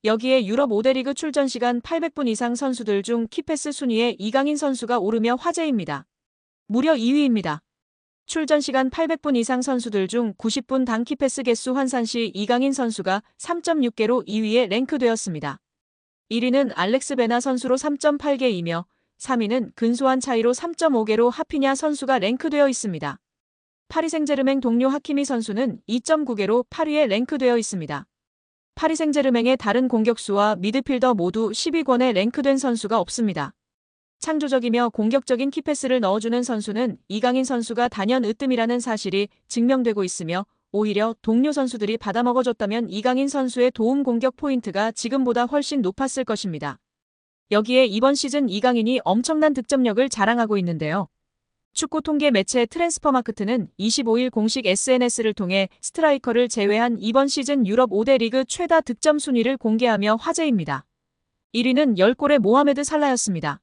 여기에 유럽 5대 리그 출전 시간 800분 이상 선수들 중 키패스 순위에 이강인 선수가 오르며 화제입니다. 무려 2위입니다. 출전 시간 800분 이상 선수들 중 90분 당 키패스 개수 환산 시 이강인 선수가 3.6개로 2위에 랭크되었습니다. 1위는 알렉스 베나 선수로 3.8개이며 3위는 근소한 차이로 3.5개로 하피냐 선수가 랭크되어 있습니다. 파리 생제르맹 동료 하키미 선수는 2.9개로 8위에 랭크되어 있습니다. 파리 생제르맹의 다른 공격수와 미드필더 모두 10위권에 랭크된 선수가 없습니다. 창조적이며 공격적인 키패스를 넣어주는 선수는 이강인 선수가 단연 으뜸이라는 사실이 증명되고 있으며 오히려 동료 선수들이 받아먹어줬다면 이강인 선수의 도움 공격 포인트가 지금보다 훨씬 높았을 것입니다. 여기에 이번 시즌 이강인이 엄청난 득점력을 자랑하고 있는데요. 축구 통계 매체 트랜스퍼마크트는 25일 공식 SNS를 통해 스트라이커를 제외한 이번 시즌 유럽 5대 리그 최다 득점 순위를 공개하며 화제입니다. 1위는 10골의 모하메드 살라였습니다.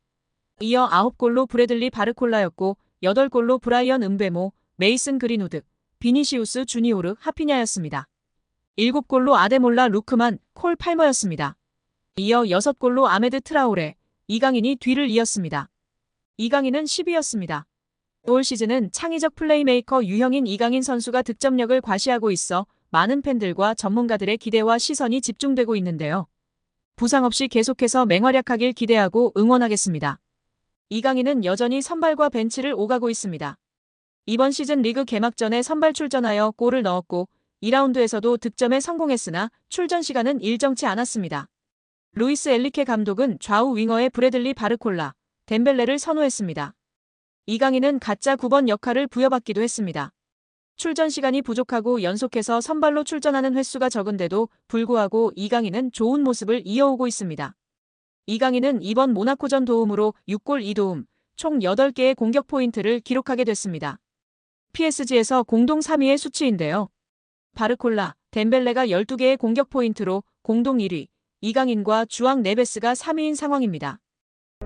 이어 9골로 브래들리 바르콜라였고 8골로 브라이언 음베모, 메이슨 그린우드, 비니시우스 주니오르 하피냐였습니다. 7골로 아데몰라 루크만, 콜 팔머였습니다. 이어 6골로 아메드 트라오레, 이강인이 뒤를 이었습니다. 이강인은 10위였습니다. 올 시즌은 창의적 플레이메이커 유형인 이강인 선수가 득점력을 과시하고 있어 많은 팬들과 전문가들의 기대와 시선이 집중되고 있는데요. 부상 없이 계속해서 맹활약하길 기대하고 응원하겠습니다. 이강인은 여전히 선발과 벤치를 오가고 있습니다. 이번 시즌 리그 개막전에 선발 출전하여 골을 넣었고 2라운드에서도 득점에 성공했으나 출전 시간은 일정치 않았습니다. 루이스 엘리케 감독은 좌우 윙어의 브래들리 바르콜라, 덴벨레를 선호했습니다. 이강인은 가짜 9번 역할을 부여받기도 했습니다. 출전 시간이 부족하고 연속해서 선발로 출전하는 횟수가 적은데도 불구하고 이강인은 좋은 모습을 이어오고 있습니다. 이강인은 이번 모나코전 도움으로 6골 2도움, 총 8개의 공격 포인트를 기록하게 됐습니다. PSG에서 공동 3위의 수치인데요. 바르콜라, 덴벨레가 12개의 공격 포인트로 공동 1위, 이강인과 주앙 네베스가 3위인 상황입니다.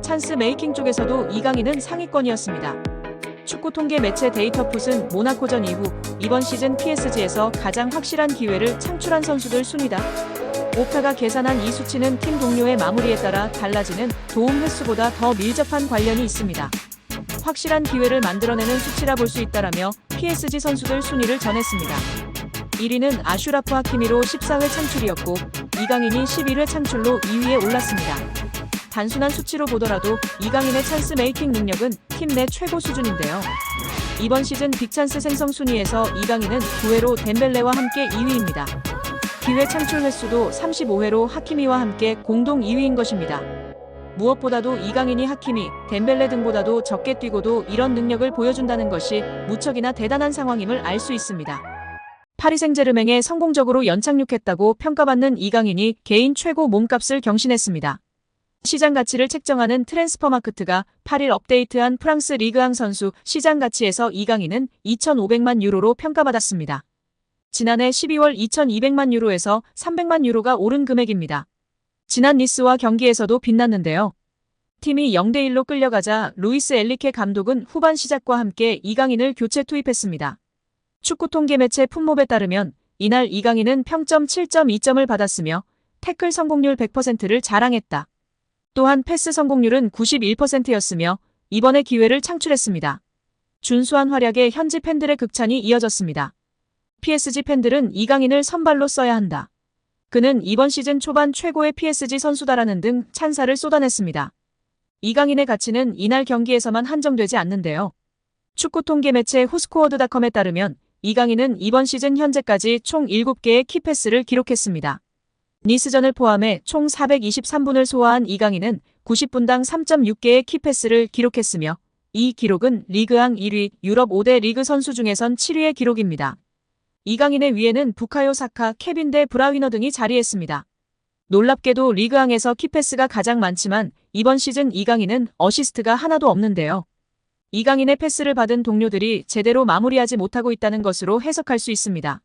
찬스 메이킹 쪽에서도 이강인은 상위권이었습니다. 축구 통계 매체 데이터풋은 모나코전 이후 이번 시즌 PSG에서 가장 확실한 기회를 창출한 선수들 순위다. 오카가 계산한 이 수치는 팀 동료의 마무리에 따라 달라지는 도움 횟수보다 더 밀접한 관련이 있습니다. 확실한 기회를 만들어내는 수치라 볼 수 있다라며 PSG 선수들 순위를 전했습니다. 1위는 아슈라프 하키미로 14회 창출이었고 이강인이 11회 창출로 2위에 올랐습니다. 단순한 수치로 보더라도 이강인의 찬스 메이킹 능력은 팀 내 최고 수준인데요. 이번 시즌 빅찬스 생성 순위에서 이강인은 9회로 덴벨레와 함께 2위입니다. 기회 창출 횟수도 35회로 하키미와 함께 공동 2위인 것입니다. 무엇보다도 이강인이 하키미, 덴벨레 등보다도 적게 뛰고도 이런 능력을 보여준다는 것이 무척이나 대단한 상황임을 알 수 있습니다. 파리 생제르맹에 성공적으로 연착륙했다고 평가받는 이강인이 개인 최고 몸값을 경신했습니다. 시장 가치를 책정하는 트랜스퍼마크트가 8일 업데이트한 프랑스 리그앙 선수 시장 가치에서 이강인은 2,500만 유로로 평가받았습니다. 지난해 12월 2,200만 유로에서 300만 유로가 오른 금액입니다. 지난 니스와 경기에서도 빛났는데요. 팀이 0대1로 끌려가자 루이스 엘리케 감독은 후반 시작과 함께 이강인을 교체 투입했습니다. 축구 통계 매체 풋몹에 따르면 이날 이강인은 평점 7.2점을 받았으며 태클 성공률 100%를 자랑했다. 또한 패스 성공률은 91%였으며 이번에 기회를 창출했습니다. 준수한 활약에 현지 팬들의 극찬이 이어졌습니다. PSG 팬들은 이강인을 선발로 써야 한다. 그는 이번 시즌 초반 최고의 PSG 선수다라는 등 찬사를 쏟아냈습니다. 이강인의 가치는 이날 경기에서만 한정되지 않는데요. 축구 통계 매체 후스코어드닷컴에 따르면 이강인은 이번 시즌 현재까지 총 7개의 키패스를 기록했습니다. 니스전을 포함해 총 423분을 소화한 이강인은 90분당 3.6개의 키패스를 기록했으며 이 기록은 리그앙 1위, 유럽 5대 리그 선수 중에선 7위의 기록입니다. 이강인의 위에는 부카요 사카, 케빈 데 브라위너 등이 자리했습니다. 놀랍게도 리그앙에서 키패스가 가장 많지만 이번 시즌 이강인은 어시스트가 하나도 없는데요. 이강인의 패스를 받은 동료들이 제대로 마무리하지 못하고 있다는 것으로 해석할 수 있습니다.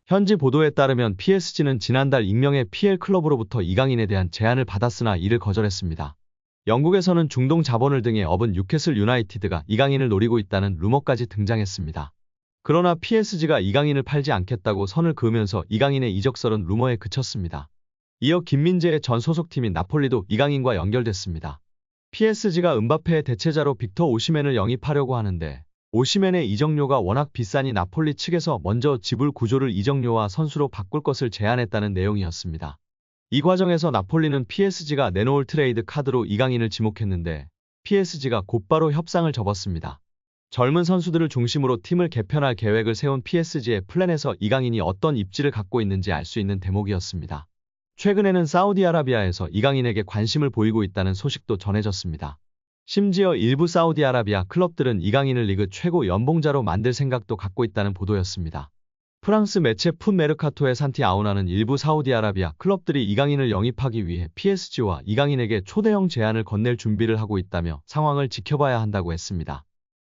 현지 보도에 따르면 PSG는 지난달 익명의 PL 클럽으로부터 이강인에 대한 제안을 받았으나 이를 거절했습니다. 영국에서는 중동 자본을 등에 업은 뉴캐슬 유나이티드가 이강인을 노리고 있다는 루머까지 등장했습니다. 그러나 PSG가 이강인을 팔지 않겠다고 선을 그으면서 이강인의 이적설은 루머에 그쳤습니다. 이어 김민재의 전 소속팀인 나폴리도 이강인과 연결됐습니다. PSG가 음바페의 대체자로 빅터 오시멘을 영입하려고 하는데 오시멘의 이적료가 워낙 비싸니 나폴리 측에서 먼저 지불 구조를 이적료와 선수로 바꿀 것을 제안했다는 내용이었습니다. 이 과정에서 나폴리는 PSG가 내놓을 트레이드 카드로 이강인을 지목했는데 PSG가 곧바로 협상을 접었습니다. 젊은 선수들을 중심으로 팀을 개편할 계획을 세운 PSG의 플랜에서 이강인이 어떤 입지를 갖고 있는지 알 수 있는 대목이었습니다. 최근에는 사우디아라비아에서 이강인에게 관심을 보이고 있다는 소식도 전해졌습니다. 심지어 일부 사우디아라비아 클럽들은 이강인을 리그 최고 연봉자로 만들 생각도 갖고 있다는 보도였습니다. 프랑스 매체 풋 메르카토의 산티 아우나는 일부 사우디아라비아 클럽들이 이강인을 영입하기 위해 PSG와 이강인에게 초대형 제안을 건넬 준비를 하고 있다며 상황을 지켜봐야 한다고 했습니다.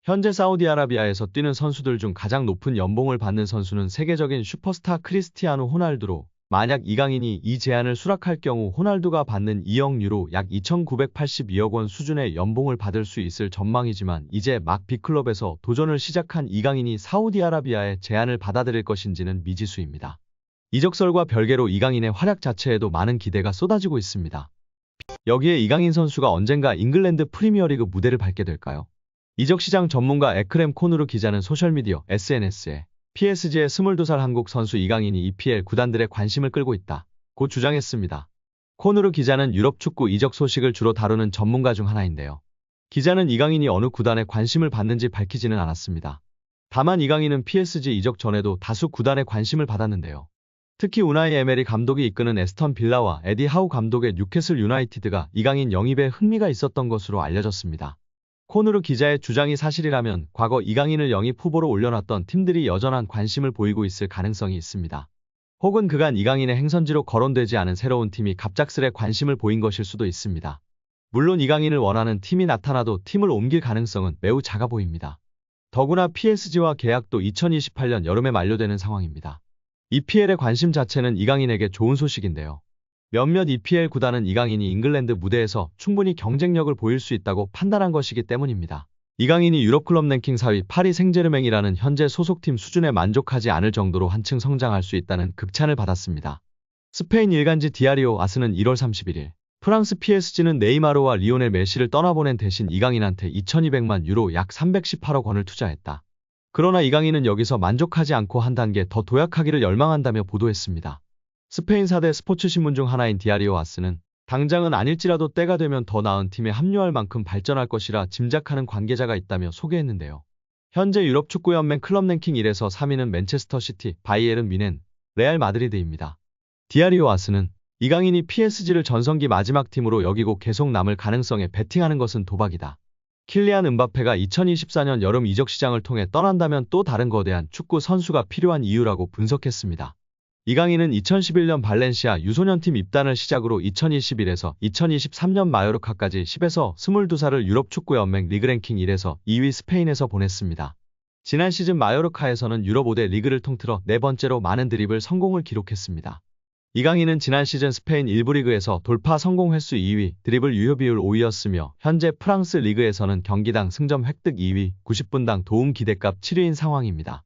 현재 사우디아라비아에서 뛰는 선수들 중 가장 높은 연봉을 받는 선수는 세계적인 슈퍼스타 크리스티아노 호날두로 만약 이강인이 이 제안을 수락할 경우 호날두가 받는 2억 유로 약 2,982억 원 수준의 연봉을 받을 수 있을 전망이지만 이제 막 B클럽에서 도전을 시작한 이강인이 사우디아라비아의 제안을 받아들일 것인지는 미지수입니다. 이적설과 별개로 이강인의 활약 자체에도 많은 기대가 쏟아지고 있습니다. 여기에 이강인 선수가 언젠가 잉글랜드 프리미어리그 무대를 밟게 될까요? 이적시장 전문가 에크렘 코누르 기자는 소셜미디어 SNS에 PSG의 22살 한국 선수 이강인이 EPL 구단들의 관심을 끌고 있다고 주장했습니다. 코누르 기자는 유럽 축구 이적 소식을 주로 다루는 전문가 중 하나인데요. 기자는 이강인이 어느 구단에 관심을 받는지 밝히지는 않았습니다. 다만 이강인은 PSG 이적 전에도 다수 구단의 관심을 받았는데요. 특히 우나이 에메리 감독이 이끄는 에스턴 빌라와 에디 하우 감독의 뉴캐슬 유나이티드가 이강인 영입에 흥미가 있었던 것으로 알려졌습니다. 코누르 기자의 주장이 사실이라면 과거 이강인을 영입 후보로 올려놨던 팀들이 여전한 관심을 보이고 있을 가능성이 있습니다. 혹은 그간 이강인의 행선지로 거론되지 않은 새로운 팀이 갑작스레 관심을 보인 것일 수도 있습니다. 물론 이강인을 원하는 팀이 나타나도 팀을 옮길 가능성은 매우 작아 보입니다. 더구나 PSG와 계약도 2028년 여름에 만료되는 상황입니다. EPL의 관심 자체는 이강인에게 좋은 소식인데요. 몇몇 EPL 구단은 이강인이 잉글랜드 무대에서 충분히 경쟁력을 보일 수 있다고 판단한 것이기 때문입니다. 이강인이 유럽 클럽 랭킹 4위 파리 생제르맹이라는 현재 소속팀 수준에 만족하지 않을 정도로 한층 성장할 수 있다는 극찬을 받았습니다. 스페인 일간지 디아리오 아스는 1월 31일 프랑스 PSG는 네이마르와 리오넬 메시를 떠나보낸 대신 이강인한테 2,200만 유로 약 318억 원을 투자했다. 그러나 이강인은 여기서 만족하지 않고 한 단계 더 도약하기를 열망한다며 보도했습니다. 스페인 4대 스포츠 신문 중 하나인 디아리오 아스는 당장은 아닐지라도 때가 되면 더 나은 팀에 합류할 만큼 발전할 것이라 짐작하는 관계자가 있다며 소개했는데요. 현재 유럽 축구연맹 클럽 랭킹 1에서 3위는 맨체스터 시티, 바이에른 뮌헨, 레알 마드리드입니다. 디아리오 아스는 이강인이 PSG를 전성기 마지막 팀으로 여기고 계속 남을 가능성에 베팅하는 것은 도박이다. 킬리안 음바페가 2024년 여름 이적 시장을 통해 떠난다면 또 다른 거대한 축구 선수가 필요한 이유라고 분석했습니다. 이강인은 2011년 발렌시아 유소년팀 입단을 시작으로 2021에서 2023년 마요르카까지 10에서 22살을 유럽 축구연맹 리그 랭킹 1에서 2위 스페인에서 보냈습니다. 지난 시즌 마요르카에서는 유럽 5대 리그를 통틀어 네 번째로 많은 드리블 성공을 기록했습니다. 이강인은 지난 시즌 스페인 1부 리그에서 돌파 성공 횟수 2위, 드리블 유효 비율 5위였으며 현재 프랑스 리그에서는 경기당 승점 획득 2위, 90분당 도움 기대값 7위인 상황입니다.